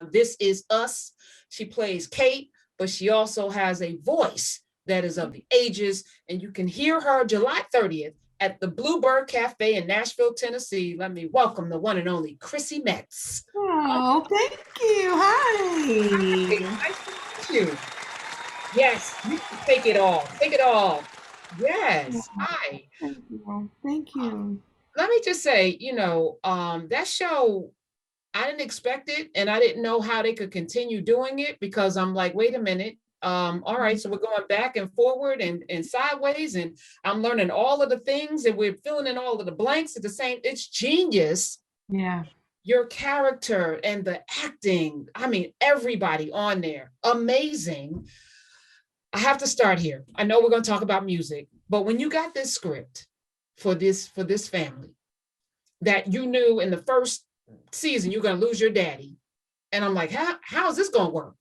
on This Is Us. She plays Kate, but she also has a voice that is of the ages, and you can hear her July 30th at the Bluebird Cafe in Nashville, Tennessee. Let me welcome the one and only Chrissy Metz. Oh, thank you. Hi. Nice to meet you. Yes, you can take it all. Take it all. Yes. Hi. Thank you. Thank you. Let me just say, that show, I didn't expect it, and I didn't know how they could continue doing it, because I'm like, wait a minute. All right, so we're going back and forward and sideways, and I'm learning all of the things, and we're filling in all of the blanks at the same. It's genius. Yeah. Your character and the acting. I mean, everybody on there, amazing. I have to start here. I know we're going to talk about music, but when you got this script for this family, that you knew in the first season you're going to lose your daddy, and I'm like, how is this going to work?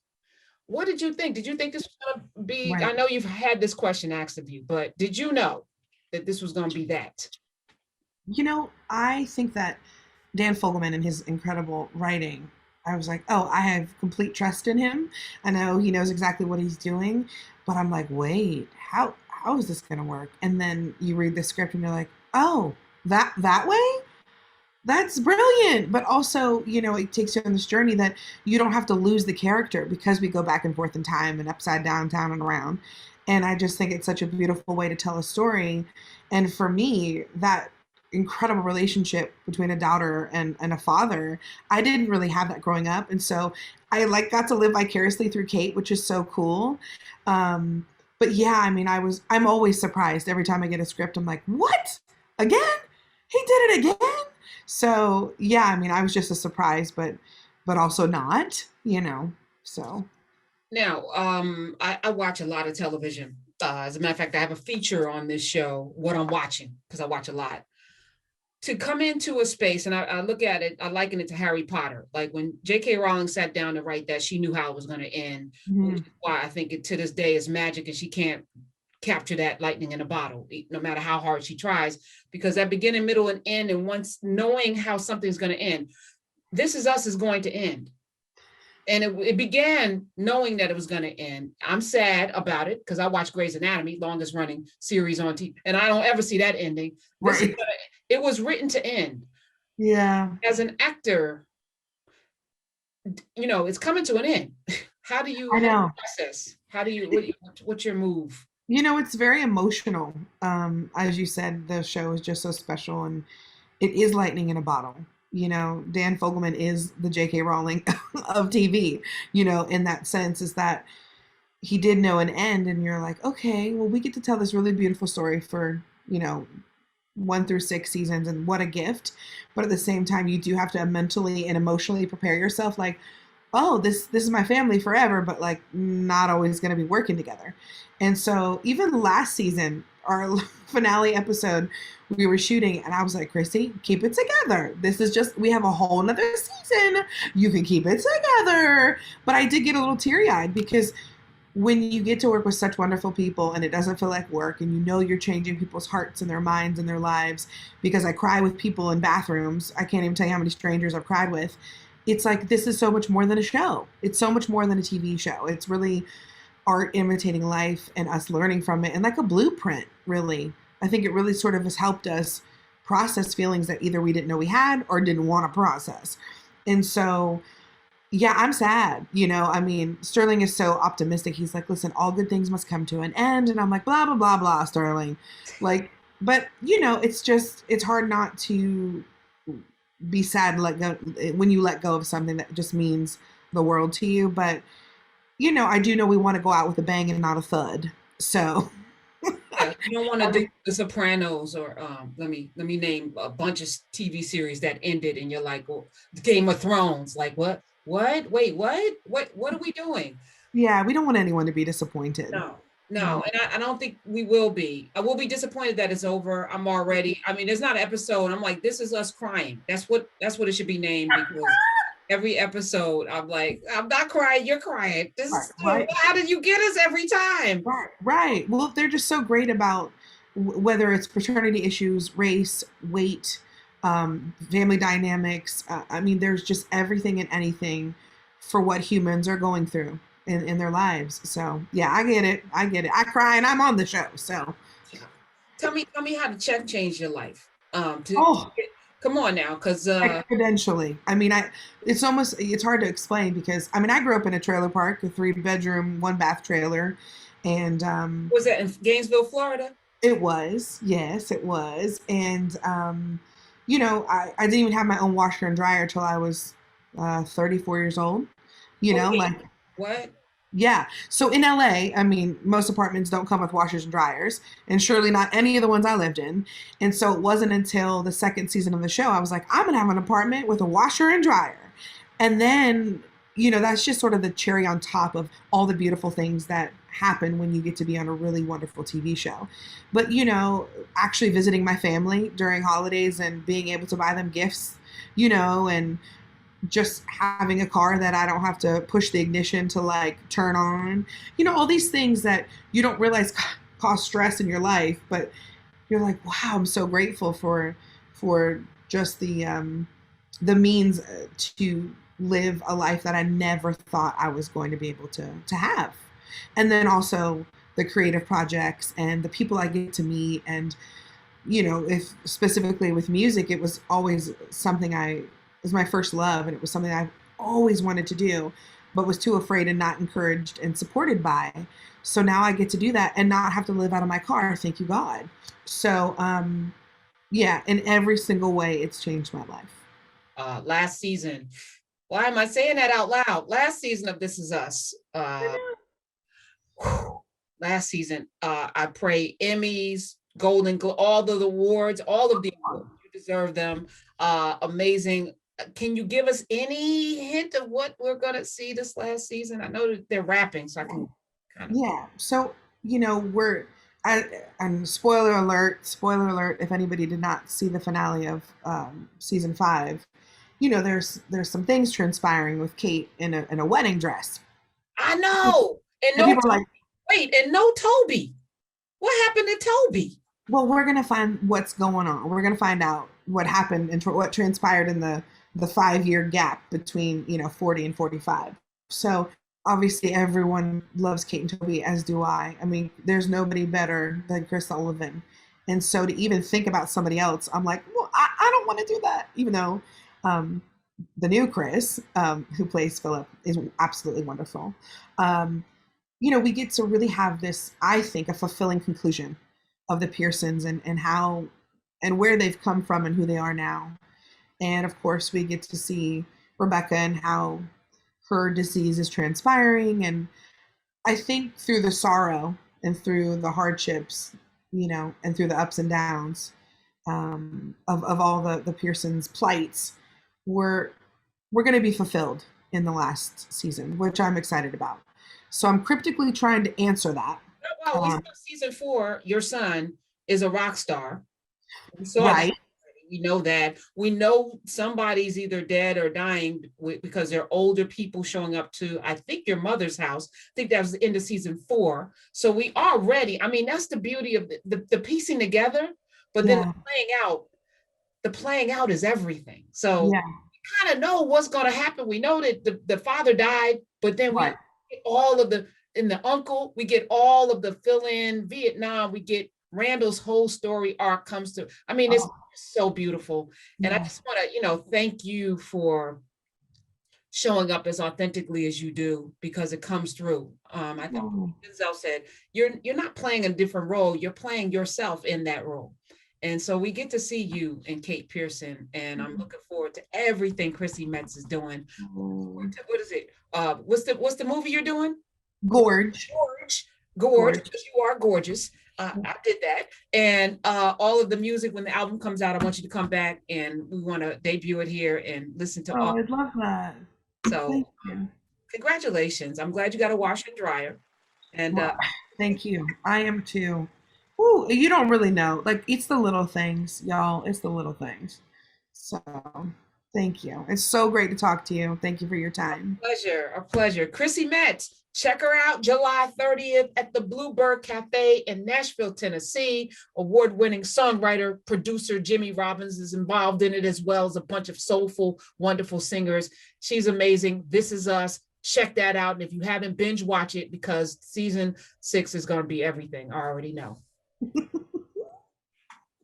What did you think? Did you think this was going to be? Right. I know you've had this question asked of you, but did you know that this was going to be that? I think that Dan Fogelman and his incredible writing, I was like, oh, I have complete trust in him. I know he knows exactly what he's doing, but I'm like, wait, how is this going to work? And then you read the script and you're like, oh, that way? That's brilliant. But also, it takes you on this journey that you don't have to lose the character, because we go back and forth in time and upside down, down and around. And I just think it's such a beautiful way to tell a story. And for me, that incredible relationship between a daughter and a father, I didn't really have that growing up. And so I got to live vicariously through Kate, which is so cool. But yeah, I mean, I'm always surprised every time I get a script. I'm like, what? Again? He did it again? So yeah, I mean, I was just a surprise, but also not, so. Now, I watch a lot of television. As a matter of fact, I have a feature on this show, what I'm watching, because I watch a lot. To come into a space, and I look at it, I liken it to Harry Potter. Like when J.K. Rowling sat down to write that, she knew how it was going to end, which is why I think it to this day is magic, and she can't capture that lightning in a bottle, no matter how hard she tries, because that beginning, middle, and end, and once knowing how something's going to end, This Is Us is going to end. And it began knowing that it was going to end. I'm sad about it, because I watch Grey's Anatomy, longest running series on TV, and I don't ever see that ending. Right. It was written to end. Yeah. As an actor, it's coming to an end. How do you process? What's your move? It's very emotional. As you said, the show is just so special, and it is lightning in a bottle. Dan Fogelman is the J.K. Rowling of TV, in that sense, is that he did know an end, and you're like, okay, well, we get to tell this really beautiful story for, 1 through 6 seasons, and what a gift. But at the same time, you do have to mentally and emotionally prepare yourself, like, oh, this is my family forever, but like not always going to be working together. And so even last season, our finale episode, we were shooting, and I was like, Chrissy, keep it together. This is just, we have a whole nother season. You can keep it together. But I did get a little teary-eyed, because when you get to work with such wonderful people and it doesn't feel like work, and you're changing people's hearts and their minds and their lives, because I cry with people in bathrooms. I can't even tell you how many strangers I've cried with. It's like, this is so much more than a show. It's so much more than a TV show. It's really art imitating life and us learning from it, and like a blueprint, really. I think it really sort of has helped us process feelings that either we didn't know we had or didn't want to process. And so, yeah, I'm sad. I mean, Sterling is so optimistic. He's like, listen, all good things must come to an end. And I'm like, blah, blah, blah, blah, Sterling. Like, but, it's hard not to be sad and let go when you let go of something that just means the world to you. But, I do know we want to go out with a bang and not a thud. So. You don't want to do The Sopranos, or let me name a bunch of TV series that ended, and you're like, well, Game of Thrones, like what? Wait, what are we doing? Yeah, we don't want anyone to be disappointed. No, and I don't think we will be. I will be disappointed that it's over. I mean, there's not an episode. I'm like, This Is Us crying. That's what it should be named, because every episode I'm like, I'm not crying, you're crying. Right. How did you get us every time? Right. Well, they're just so great about whether it's paternity issues, race, weight, family dynamics. I mean, there's just everything and anything for what humans are going through in their lives. So yeah, I get it. I get it. I cry and I'm on the show. So Tell me how the check changed your life. To oh, come on now, because exponentially. I mean, it's hard to explain because I mean, I grew up in a trailer park, a 3 bedroom, 1 bath trailer, and was that in Gainesville, Florida? it was, yes, it was. And, you know, I didn't even have my own washer and dryer till I was 34 years old. You Oh know, wait, like, what? yeah. So in LA, I mean, most apartments don't come with washers and dryers, and surely not any of the ones I lived in. And so it wasn't until the second season of the show I was like, I'm gonna have an apartment with a washer and dryer. And then, you know, that's just sort of the cherry on top of all the beautiful things that happen when you get to be on a really wonderful TV show. But, you know, actually visiting my family during holidays and being able to buy them gifts, you know, and just having a car that I don't have to push the ignition to like turn on. You know, all these things that you don't realize cause stress in your life, but you're like, wow, I'm so grateful for just the means to live a life that I never thought I was going to be able to have. And then also the creative projects and the people I get to meet and you know, if specifically with music, it was always something it was my first love and it was something I always wanted to do, but was too afraid and not encouraged and supported by. So now I get to do that and not have to live out of my car. Thank you, God. So, yeah, in every single way, it's changed my life. Last season. Why am I saying that out loud? Last season of This Is Us. Last season, I pray Emmys, all of the awards, all of the awards. You deserve them. Amazing. Can you give us any hint of what we're gonna see this last season? I know that they're wrapping, so I can kind of. Yeah. So, you know, and spoiler alert, if anybody did not see the finale of season 5, you know, there's some things transpiring with Kate in a wedding dress. I know. And And no, people are like, wait, and no Toby. What happened to Toby? well, we're gonna find what's going on. We're gonna find out what happened and what transpired in the 5 year gap between 40 and 45. So obviously everyone loves Kate and Toby, as do I. I mean, there's nobody better than Chris Sullivan. And so to even think about somebody else, I'm like, well, I don't want to do that, even though um, the new Chris, who plays Philip, is absolutely wonderful. Um, we get to really have this, I think, a fulfilling conclusion of the Pearsons and how and where they've come from and who they are now. And of course, we get to see Rebecca and how her disease is transpiring. And I think through the sorrow and through the hardships, and through the ups and downs of all the Pearsons' plights, we're going to be fulfilled in the last season, which I'm excited about. So I'm cryptically trying to answer that. Well, we saw season 4. Your son is a rock star. We saw Right. that. We know that. We know somebody's either dead or dying because they're older people showing up to, I think, your mother's house. I think that was the end of season 4. So we are ready. I mean, that's the beauty of the piecing together, but then the playing out is everything. So Yeah. we kind of know what's going to happen. We know that the father died, but then we Right. get all of the uncle, we get all of the fill-in Vietnam, we get Randall's whole story arc comes to, I mean, it's so beautiful. And I just want to, thank you for showing up as authentically as you do, because it comes through. I think Denzel said, you're not playing a different role, you're playing yourself in that role. And so we get to see you and Kate Pearson, and I'm looking forward to everything Chrissy Metz is doing. What is it? What's the movie you're doing? Gorge, because you are gorgeous. I did that. And all of the music, when the album comes out, I want you to come back and we want to debut it here and listen to all. I'd love that. So congratulations. I'm glad you got a washer and dryer. And thank you. I am too. Ooh, you don't really know. Like, it's the little things, y'all. It's the little things. So Thank you. It's so great to talk to you. Thank you for your time. Pleasure, a pleasure. Chrissy Metz, check her out July 30th at the Bluebird Cafe in Nashville, Tennessee. Award-winning songwriter, producer Jimmy Robbins is involved in it, as well as a bunch of soulful, wonderful singers. She's amazing. This Is Us. Check that out. And if you haven't, binge watch it, because season 6 is going to be everything. I already know.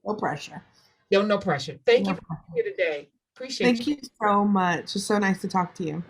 No pressure. No pressure. Thank No you for pressure. being here today. Appreciate Thank you. you so much. It's so nice to talk to you.